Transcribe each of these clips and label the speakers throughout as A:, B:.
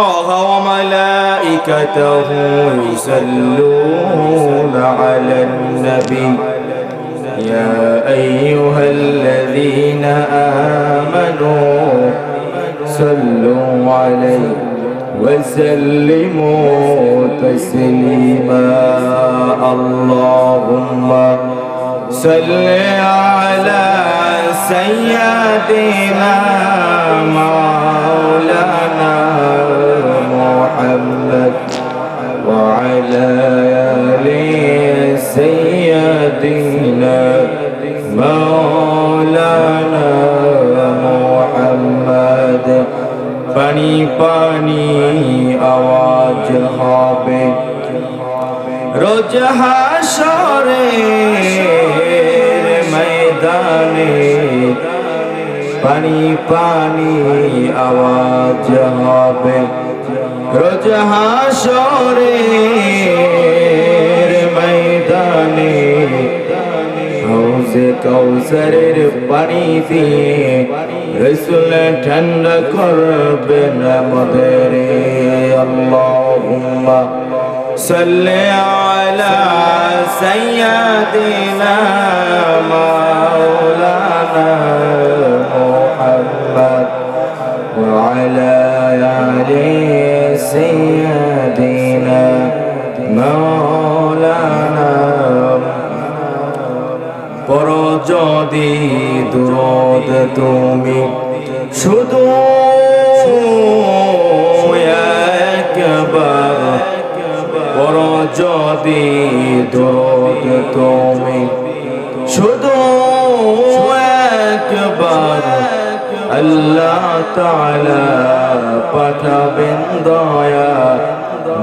A: الله وملائكته يصلون على النبي يا أيها الذين آمنوا صلوا عليه وسلموا تسليما اللهم صل على سيدنا مولانا محمد وعلى آل سيدنا مولانا محمد পানি পানি আওয়াজ হবে রোজ হাসরের ময়দানে পানি পানি আওয়াজ হবে রোজ হাসরের ময়দানে হাউজে কাউসারের পানি দিয়ে রসুল ঠান্ডা করবেন আমাদের আল্লাহুম্মা সাল্লি আলা সাইয়্যিদিনা মাওলানা মুহাম্মদ ওয়া আলা আলি সাইয়্যিদিনা মাওলানা পর যদি দুরুদ তুমি শুধু একবার পর যদি দুরুদ তুমি শুধু একবার আল্লাহ তাআলা পাঠাবেন দয়া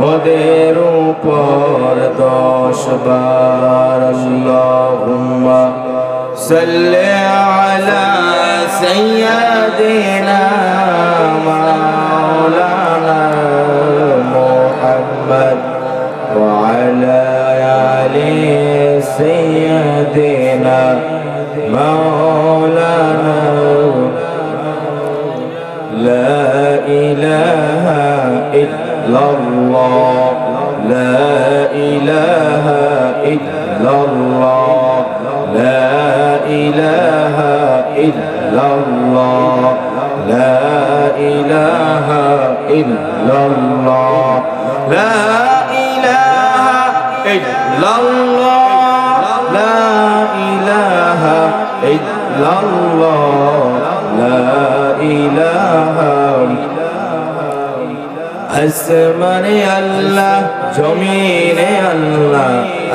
A: মোদের উপর 10 বার আল্লাহুম্মা সাল্লি আলা সাইয়্যিদিনা মাওলানা মুহাম্মদ ওয়া আলা আলি সাইয়্যিদিনা মাওলানা লা ইলাহা ইল্লাল্লাহ লা ইলাহা ইল্লাল্লাহ লা ইলাহা ইল্লাল্লাহ লা ইলাহা ইল্লাল্লাহ লা ইলাহা ইল্লাল্লাহ লা ইলাহা ইল্লাল্লাহ লা ইলাহা আসমানে আল্লাহ জমিনে আল্লাহ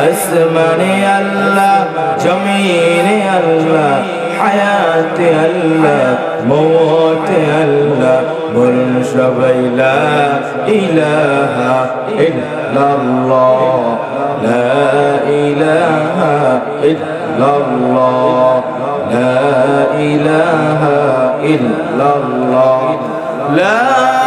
A: আসমানে আল্লাহ জমিনে আল্লাহ হায়াতে আল্লাহ মওতে আল্লাহ বলুন সবাই লা ইলাহা ইল্লাল্লাহ লা ইলাহা ইল্লাল্লাহ লা ইলাহা ইল্লাল্লাহ লা